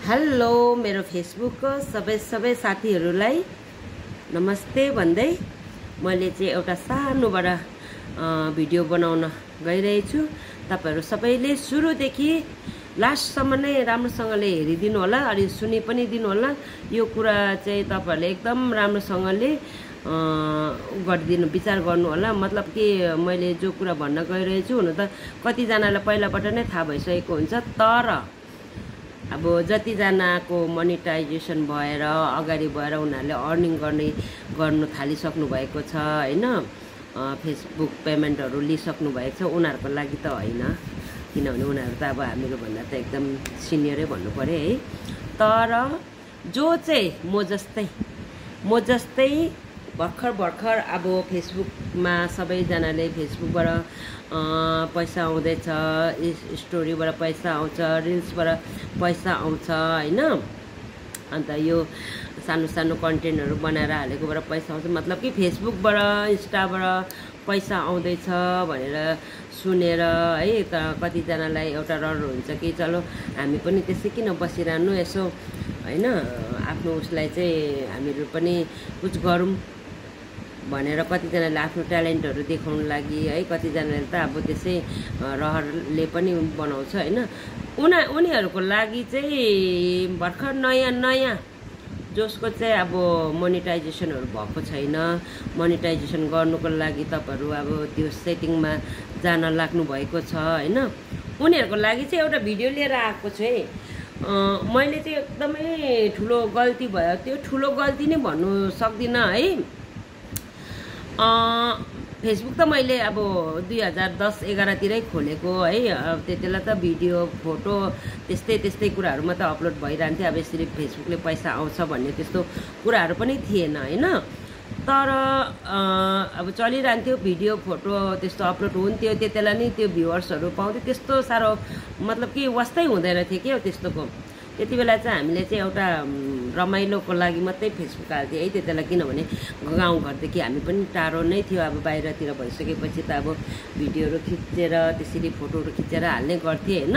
Hello मेरो फेसबुकको सबै साथीहरूलाई नमस्ते भन्दै मैले चाहिँ एउटा सानोबाट भिडियो बनाउन गइरहेछु। तपाईहरु सबैले सुरुदेखि लास्टसम्म नै राम्रोसँगले हेरिदिनु होला, अनि सुनि पनि दिनु होला। यो कुरा चाहिँ तपाईहरुले एकदम राम्रोसँगले गरिदिनु विचार गर्नु होला। मतलब कि मैले जो कुरा भन्न गइरहेछु हुन त कति जनालाई पहिलाबाट नै थाहा भइसकेको हुन्छ, तर अब जति जनाको मोनेटाइजेसन भएर अगाडि भएर उनीहरुले अर्निङ गर्नु थालिसक्नु भएको छ हैन, फेसबुक पेमेन्टहरु लिइसक्नु भएको छ, उनीहरुको लागि त हैन, किनभने उनीहरु त अब हामीहरु भन्दा त एकदम सिनियरै भन्नु पर्यो है। तर जो चाहिँ म जस्तै भर्खर अब फेसबुकमा सबैजनाले फेसबुकबाट पैसा आउँदैछ, स्टोरीबाट पैसा आउँछ, रिल्सबाट पैसा आउँछ हैन, अन्त यो सानो कन्टेन्टहरु बनाएर हालेकोबाट पैसा आउँछ, मतलब कि फेसबुकबाट इन्स्टाबाट पैसा आउँदैछ भनेर सुनेर है। त कतिजनालाई एउटा रहर हुन्छ कि चलो हामी पनि त्यसै किन बसिरहनु, यसो हैन आफ्नो उसलाई चाहिँ हामीहरु पनि कुछ गरौँ भनेर कतिजनाले आफ्नो ट्यालेन्टहरु देखाउन लागि है, कतिजनाले त अब त्यसै रहरले पनि बनाउँछ हैन। उनीहरुको लागि चाहिँ भर्खर नयाँ जसको चाहिँ अब मोनेटाइजेसनहरु भएको छैन, मोनेटाइजेसन गर्नुको लागि तपाईहरु अब त्यो सेटिङमा जान लाग्नु भएको छ हैन, उनीहरुको लागि चाहिँ एउटा भिडियो लिएर आएको छु है। मैले चाहिँ एकदमै ठुलो गल्ती भयो, त्यो ठुलो गल्ती नै भन्नु सक्दिन है। फेसबुक त मैले अब 2010-11 तिरै खोलेको है, त्यतिबेला त भिडियो फोटो त्यस्तै कुराहरु मात्र अपलोड भइरहन्थ्यो। अब यसरी फेसबुकले पैसा आउँछ भन्ने त्यस्तो कुराहरु पनि थिएन हैन। तर अब चलिरहन्थ्यो भिडियो फोटो त्यस्तो अपलोड हुन्थ्यो, त्यतिबेला नि त्यो भ्युअर्सहरु पाउँथ्यो, त्यस्तो सारो मतलब कि वास्तै हुँदैन थियो के त्यस्तोको। त्यति बेला चाहिँ हामीले चाहिँ एउटा रमाइलोको लागि मात्रै फेसबुक हाल्थ्यो है त्यतिबेला, किनभने गाउँघरदेखि हामी पनि टाढो नै थियो। अब बाहिरतिर भइसकेपछि त अब भिडियोहरु खिचेर त्यसरी फोटोहरु खिचेर हाल्ने गर्थे हैन।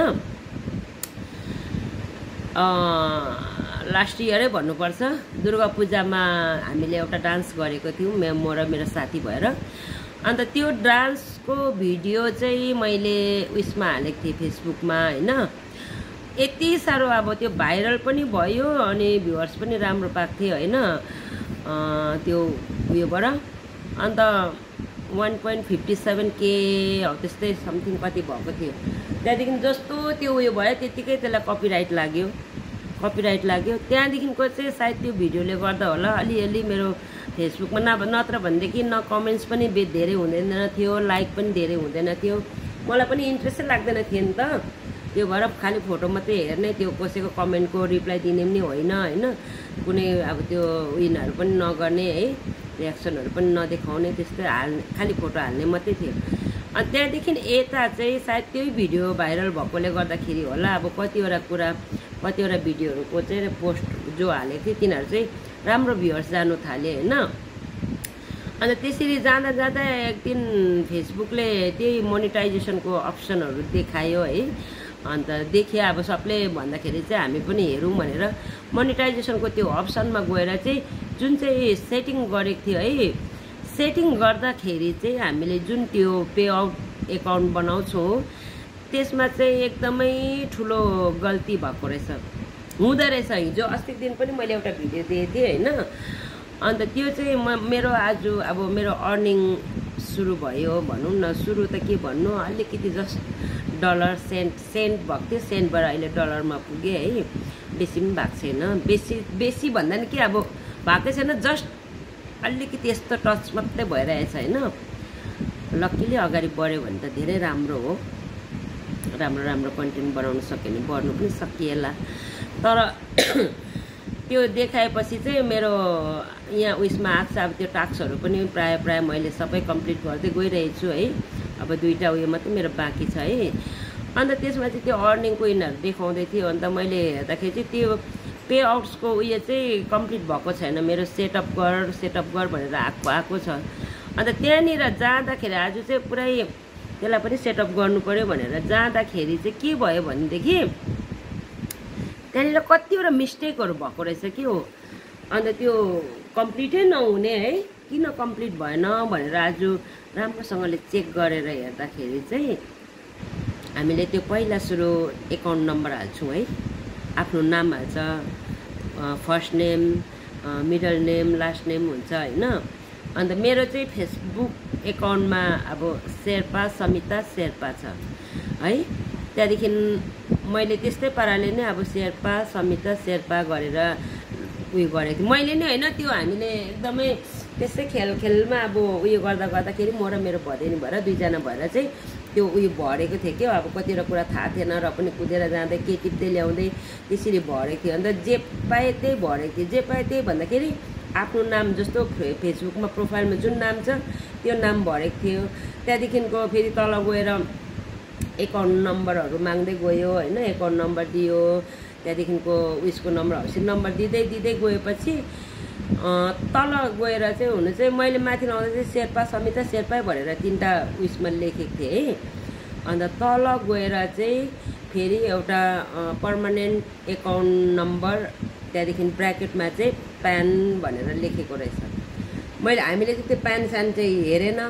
लास्ट इयरै भन्नुपर्छ, दुर्गा पूजामा हामीले एउटा डान्स गरेको थियौँ म र मेरो साथी भएर। अन्त त्यो डान्सको भिडियो चाहिँ मैले उइसमा हालेको थिएँ फेसबुकमा हैन। यति सारो अब त्यो भाइरल पनि भयो अनि भ्युअर्स पनि राम्रो पाएको थियो हैन त्यो उयोबाट। अन्त 1.57K हो त्यस्तै समथिङ कति भएको थियो। त्यहाँदेखि जस्तो त्यो उयो भयो त्यतिकै त्यसलाई कपिराइट लाग्यो। त्यहाँदेखिको चाहिँ सायद त्यो भिडियोले गर्दा होला अलिअलि मेरो फेसबुकमा नत्र भनेदेखि न कमेन्ट्स पनि धेरै हुँदैन थियो, लाइक पनि धेरै हुँदैन थियो। मलाई पनि इन्ट्रेस्टै लाग्दैन थियो नि त, त्यो भएर खालि फोटो मात्रै हेर्ने, त्यो कसैको कमेन्टको रिप्लाई दिने पनि होइन हैन, कुनै अब त्यो उइनहरु पनि नगर्ने है, रियाक्सनहरु पनि नदेखाउने, त्यस्तै खालि फोटो हाल्ने मात्रै थियो। अनि त्यहाँदेखि यता चाहिँ सायद त्यही भिडियो भाइरल भएकोले गर्दाखेरि होला अब कतिवटा भिडियोहरुको चाहिँ पोस्ट जो हालेको थिए तिनीहरु चाहिँ राम्रो भ्युअर्स जानु थाले हैन। अन्त त्यसरी जाँदा एक दिन फेसबुकले त्यही मोनेटाइजेसनको अप्सनहरु देखायो है। अन्त देखे अब सबले भन्दाखेरि चाहिँ हामी पनि हेरौँ भनेर मोनेटाइजेसनको त्यो अप्सनमा गएर चाहिँ जुन चाहिँ सेटिङ गरेको थियो है, सेटिङ गर्दाखेरि चाहिँ हामीले जुन त्यो पे आउट एकाउन्ट बनाउँछौँ त्यसमा चाहिँ एकदमै ठुलो गल्ती भएको हुँदो रहेछ। हिजो अस्ति दिन पनि मैले एउटा भिडियो दिएको थिएँ हैन। अन्त त्यो चाहिँ मेरो आज अब मेरो अर्निङ सुरु भयो भनौँ न, सुरु त के भन्नु, अलिकति जस्ट डलर सेन्ट भएको थियो, सेन्टबाट अहिले डलरमा पुगे है, बेसी पनि भएको छैन। बेसी भन्दा नि के अब भएकै छैन, जस्ट अलिकति यस्तो टच मात्रै भइरहेछ हैन। लक्कीले अगाडि बढ्यो भने त धेरै राम्रो हो, राम्रो कन्टेन्ट बनाउन सक्यो भने बढ्नु पनि सकिएला। तर त्यो देखाएपछि चाहिँ मेरो यहाँ उइसमा आएको छ, अब त्यो टास्कहरु पनि प्राय मैले सबै कम्प्लिट गर्दै गइरहेछु है। अब 2टा उयो मात्रै मेरो बाँकी छ है। अन्त त्यसमा चाहिँ त्यो अर्निङको यिनीहरु देखाउँदै थियो। अन्त मैले हेर्दाखेरि चाहिँ त्यो पे आउट्सको उयो चाहिँ कम्प्लिट भएको छैन, मेरो सेटअप गर भनेर आएको छ। अन्त त्यहाँनिर जाँदाखेरि आज चाहिँ पुरै त्यसलाई पनि सेटअप गर्नु पर्यो भनेर जाँदाखेरि चाहिँ के भयो भनेदेखि त्यहाँनिर कतिवटा मिस्टेकहरू भएको रहेछ कि हो। अन्त त्यो कम्प्लिटै नहुने है, किन कम्प्लिट भएन भनेर आज राम्रोसँगले चेक गरेर हेर्दाखेरि चाहिँ हामीले त्यो पहिला सुरु एकाउन्ट नम्बर हाल्छौँ है, आफ्नो नाम हाल्छ, first name, middle name, last name हुन्छ होइन। अन्त मेरो चाहिँ फेसबुक एकाउन्टमा अब शेर्पा समिता शेर्पा छ है। त्यहाँदेखि मैले त्यस्तै पाराले नै अब शेर्पा समिता शेर्पा गरेर उयो गरेको थिएँ मैले नै होइन, त्यो हामीले एकदमै त्यस्तै खेलमा अब उयो गर्दाखेरि म र मेरो भदैनी भएर दुईजना भएर चाहिँ त्यो उयो भरेको थियो क्या। अब कतिवटा कुरा थाहा थिएन र पनि कुदेर जाँदै के टिप्दै ल्याउँदै त्यसरी भरेको थियो। अन्त जे पाएँ त्यही भरेको थियो। जे पाएँ त्यही भन्दाखेरि आफ्नो नाम जस्तो फेसबुकमा प्रोफाइलमा जुन नाम छ त्यो नाम भरेको थियो। त्यहाँदेखिको फेरि तल गएर एकाउन्ट नम्बरहरू माग्दै गयो होइन, एकाउन्ट नम्बर दियो। त्यहाँदेखिको उयसको नम्बर हाउसिङ नम्बर दिँदै गएपछि तल गएर चाहिँ हुनु चाहिँ मैले माथि लाउँदा चाहिँ शेर्पा समिता शेर्पा भनेर 3टा उयसमा लेखेको थिएँ है। अन्त तल गएर चाहिँ फेरि एउटा पर्मानेन्ट एकाउन्ट नम्बर, त्यहाँदेखि ब्र्याकेटमा चाहिँ प्यान भनेर लेखेको रहेछ। हामीले चाहिँ त्यो प्यान स्यान चाहिँ हेरेन,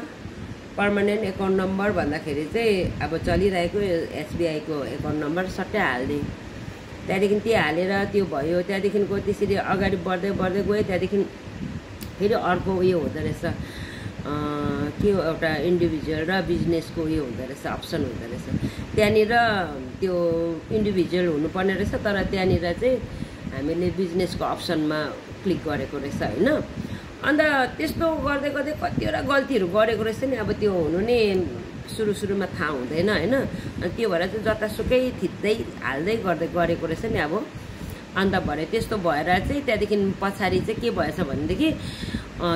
पर्मानेन्ट एकाउन्ट नम्बर भन्दाखेरि चाहिँ अब चलिरहेको एसबिआईको एकाउन्ट नम्बर सट्टै हालिदिएँ। त्यहाँदेखि त्यो हालेर त्यो भयो। त्यहाँदेखिको त्यसरी अगाडि बढ्दै गयो। त्यहाँदेखि फेरि अर्को उयो हुँदो रहेछ, के हो एउटा इन्डिभिजुअल र बिजनेसको उयो हुँदो रहेछ, अप्सन हुँदो रहेछ। त्यहाँनिर त्यो इन्डिभिजुअल हुनुपर्ने रहेछ, तर त्यहाँनिर चाहिँ हामीले बिजनेसको अप्सनमा क्लिक गरेको रहेछ होइन। अन्त त्यस्तो गर्दै कतिवटा गल्तीहरू गरेको रहेछ नि। अब त्यो हुनु नि सुरुमा थाहा हुँदैन होइन। अनि त्यो भएर चाहिँ जतासुकै थिच्दै हाल्दै गरेको रहेछ नि अब। अन्त भरे त्यस्तो भएर चाहिँ त्यहाँदेखि पछाडि चाहिँ के भएछ भनेदेखि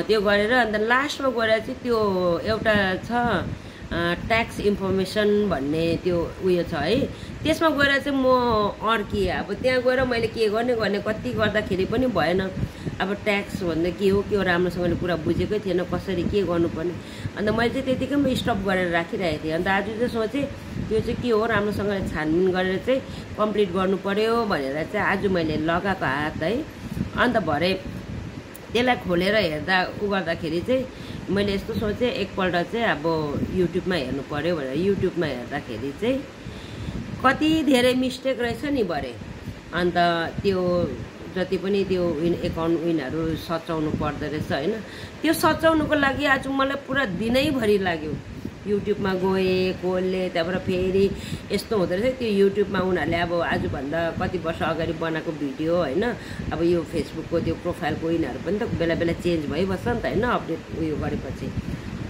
त्यो गरेर अन्त लास्टमा गएर चाहिँ त्यो एउटा छ ट्याक्स इन्फर्मेसन भन्ने त्यो उयो छ है। त्यसमा गएर चाहिँ म अड्किएँ। अब त्यहाँ गएर मैले के गर्ने कति गर्दाखेरि पनि भएन। अब ट्याक्स भन्दा के हो राम्रोसँगले कुरा बुझेकै थिएन, कसरी के गर्नुपर्ने। अन्त मैले चाहिँ त्यतिकैमा स्टप गरेर राखिरहेको थिएँ। अन्त आज चाहिँ सोचेँ त्यो चाहिँ के हो राम्रोसँगले छानबिन गरेर चाहिँ कम्प्लिट गर्नु पर्यो भनेर चाहिँ आज मैले लगाएको हात है। अन्त भरे त्यसलाई खोलेर हेर्दा गर्दाखेरि चाहिँ मैले यस्तो सोचेँ एकपल्ट चाहिँ अब युट्युबमा हेर्नु पर्यो भनेर युट्युबमा हेर्दाखेरि चाहिँ कति धेरै मिस्टेक रहेछ नि भरे। अन्त त्यो जति पनि त्यो एकाउन्ट विनहरू सचाउनु पर्दो रहेछ होइन। त्यो सचाउनुको लागि आज मलाई पुरा दिनैभरि लाग्यो। युट्युबमा गएँ खोल्ने, त्यहाँबाट फेरि यस्तो हुँदो रहेछ त्यो युट्युबमा उनीहरूले अब आजभन्दा कति वर्ष अगाडि बनाएको भिडियो होइन। अब यो फेसबुकको त्यो प्रोफाइलको यिनीहरू पनि त बेला बेला चेन्ज भइबस्छ नि त होइन, अपडेट उयो गरेपछि।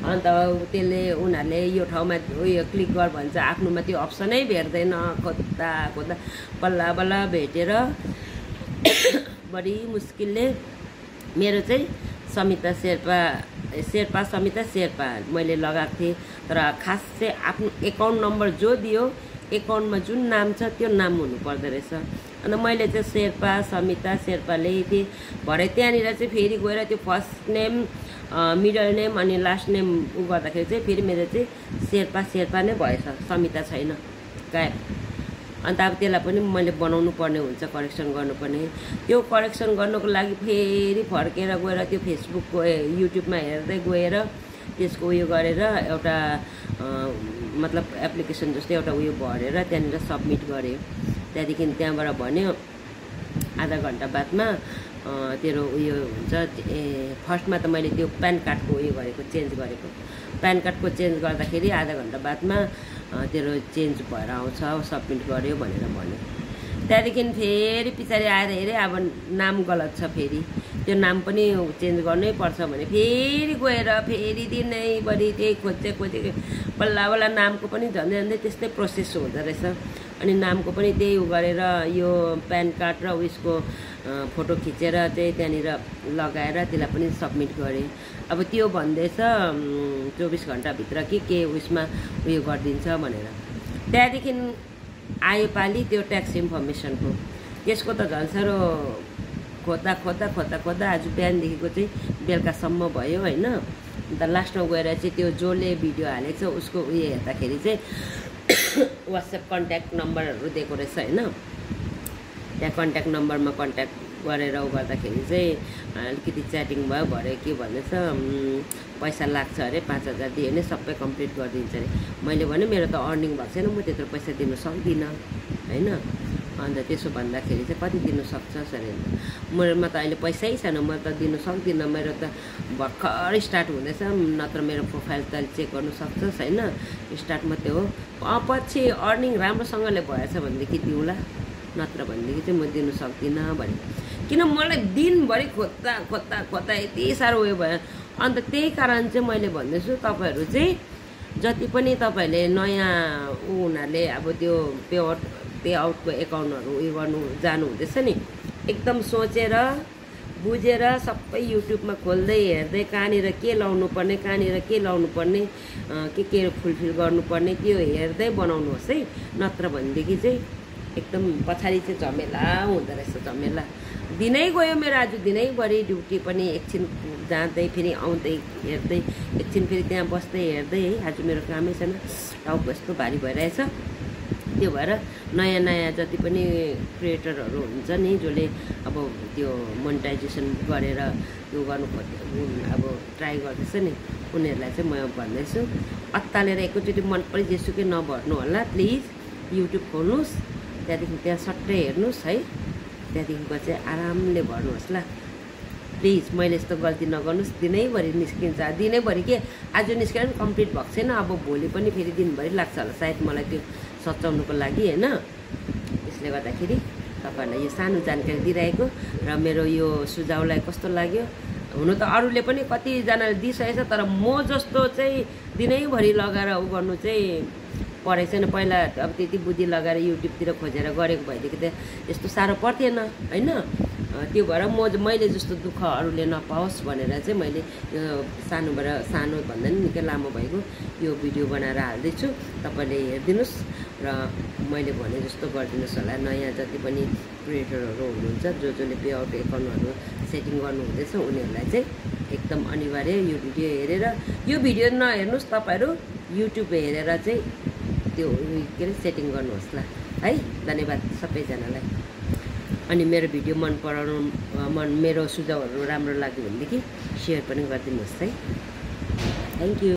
अन्त त्यसले उनीहरूले यो ठाउँमा उयो क्लिक गर भन्छ, आफ्नोमा त्यो अप्सनै भेट्दैन। खोज्दा बल्ल भेटेर बढी मुस्किलले मेरो चाहिँ शेर्पा समिता शेर्पा मैले लगाएको थिएँ। तर खास चाहिँ आफ्नो एकाउन्ट नम्बर जो दियो एकाउन्टमा जुन नाम छ त्यो नाम हुनुपर्दो रहेछ। अन्त मैले चाहिँ शेर्पा समिता शेर्पा ल्याएको थिएँ। भरे त्यहाँनिर चाहिँ फेरि गएर त्यो फर्स्ट नेम, मिडल नेम अनि लास्ट नेम गर्दाखेरि चाहिँ फेरि मेरो चाहिँ शेर्पा नै भएछ, समिता छैन, गायब। अन्त अब त्यसलाई पनि मैले बनाउनु पर्ने हुन्छ, करेक्सन गर्नुपर्ने। त्यो करेक्सन गर्नुको लागि फेरि फर्केर गएर त्यो फेसबुकको युट्युबमा हेर्दै गएर त्यसको उयो गरेर एउटा मतलब एप्लिकेसन जस्तै एउटा उयो भरेर त्यहाँनिर सबमिट गरेँ। त्यहाँदेखि त्यहाँबाट भन्यो आधा घन्टा बादमा तेरो उयो हुन्छ। फर्स्टमा त मैले त्यो प्यान कार्डको उयो गरेको, चेन्ज गरेको। प्यान कार्डको चेन्ज गर्दाखेरि आधा घन्टा बादमा तेरो चेन्ज भएर आउँछ, सबमिट गर्यो भनेर भन्यो। त्यहाँदेखि फेरि पछाडि आएर हेरेँ अब नाम गलत छ, फेरि त्यो नाम पनि चेन्ज गर्नै पर्छ भने फेरि गएर फेरि दिनैभरि त्यही खोजेको बल्ल नामको पनि झन्डै त्यस्तै प्रोसेस हुँदो रहेछ। अनि नामको पनि त्यही गरेर यो प्यान कार्ड र उयसको फोटो खिचेर चाहिँ त्यहाँनिर लगाएर त्यसलाई पनि सबमिट गरेँ। अब त्यो भन्दैछ 24 घन्टाभित्र के उयसमा उयो गरिदिन्छ भनेर। त्यहाँदेखि आयो पालि त्यो ट्याक्स इन्फर्मेसनको। त्यसको त झन् साह्रो खोज्दा आज बिहानदेखिको चाहिँ बेलुकासम्म भयो होइन। अन्त लास्टमा गएर चाहिँ त्यो जसले भिडियो हालेको छ उसको उयो हेर्दाखेरि चाहिँ वाट्सएप कन्ट्याक्ट नम्बरहरू दिएको रहेछ होइन। त्यहाँ कन्ट्याक्ट नम्बरमा कन्ट्याक्ट गरेर उ गर्दाखेरि चाहिँ अलिकति च्याटिङ भयो भरे के भन्दैछ पैसा लाग्छ अरे 5000 दियो भने सबै कम्प्लिट गरिदिन्छ अरे। मैले भने मेरो त अर्निङ भएको छैन, म त्यत्रो पैसा दिन सक्दिनँ होइन। अन्त त्यसो भन्दाखेरि चाहिँ कति दिनु सक्छस् अरे। मेरोमा त अहिले पैसै छैन, म त दिनु सक्दिनँ, मेरो त भर्खर स्टार्ट हुँदैछ, नत्र मेरो प्रोफाइल त चेक गर्नु सक्छस् होइन, स्टार्ट मात्रै हो। पछि अर्निङ राम्रोसँगले भएछ भनेदेखि दिउँला, नत्र भनेदेखि चाहिँ म दिनु सक्दिनँ भने। किन मलाई दिनभरि खोज्दा यति साह्रो उयो भयो। अन्त त्यही कारण चाहिँ मैले भन्दैछु तपाईँहरू चाहिँ जति पनि तपाईँहरूले नयाँ उनीहरूले अब त्यो पे आउटको एकाउन्टहरू उयो गर्नु जानु हुँदैछ नि, एकदम सोचेर बुझेर सबै युट्युबमा खोल्दै हेर्दै कहाँनिर के लाउनु पर्ने, कहाँनिर के लाउनु पर्ने, के फुलफिल गर्नुपर्ने त्यो हेर्दै बनाउनुहोस् है। नत्र भनेदेखि चाहिँ एकदम पछाडि चाहिँ झमेला हुँदो रहेछ, झमेला। दिनै गयो मेरो आज, दिनैभरि ड्युटी पनि, एकछिन जाँदै फेरि आउँदै हेर्दै, एकछिन फेरि त्यहाँ बस्दै हेर्दै है। आज मेरो कामै छैन, टाउको यस्तो भारी भइरहेछ। त्यो भएर नयाँ जति पनि क्रिएटरहरू हुन्छ नि, जसले अब त्यो मोनेटाइजेसन गरेर त्यो गर्नु अब ट्राई गर्दैछ नि, उनीहरूलाई चाहिँ म भन्दैछु अत्तालेर एकैचोटि मन परि जेसुकै नभर्नु होला। प्लिज युट्युब खोल्नुहोस्, त्यहाँदेखि त्यहाँ सट्टै हेर्नुहोस् है, त्यहाँदेखिको चाहिँ आरामले भर्नुहोस् ल। प्लिज मैले यस्तो गल्ती नगर्नुहोस्। दिनैभरि निस्किन्छ, दिनैभरि के आज निस्केर पनि कम्प्लिट भएको छैन, अब भोलि पनि फेरि दिनभरि लाग्छ होला सायद मलाई त्यो सचाउनुको लागि होइन। त्यसले गर्दाखेरि तपाईँहरूलाई यो सानो जानकारी दिइरहेको र मेरो यो सुझाउलाई कस्तो लाग्यो। हुनु त अरूले पनि कतिजनाले दिइसकेछ, तर म जस्तो चाहिँ दिनैभरि लगाएर उ गर्नु चाहिँ परेको छैन। पहिला अब त्यति बुद्धि लगाएर युट्युबतिर खोजेर गरेको भएदेखि त यस्तो साह्रो पर्थेन होइन। त्यो भएर मैले जस्तो दुःख अरूले नपाओस् भनेर चाहिँ मैले यो सानो भन्दा नि निकै लामो भएको यो भिडियो बनाएर हाल्दैछु। तपाईँले हेरिदिनुहोस् र मैले भने जस्तो गरिदिनुहोस् होला। नयाँ जति पनि क्रिएटरहरू हुनुहुन्छ, जसले पे आउट एकाउन्टहरू सेटिङ गर्नु हुँदैछ, उनीहरूलाई चाहिँ एकदम अनिवार्य यो भिडियो हेरेर, यो भिडियो नहेर्नुहोस् तपाईँहरू युट्युब हेरेर चाहिँ त्यो के अरे सेटिङ गर्नुहोस् ल है। धन्यवाद सबैजनालाई। अनि मेरो भिडियो मेरो सुझाउहरू राम्रो लाग्यो भनेदेखि सेयर पनि गरिदिनुहोस् है। Thank you.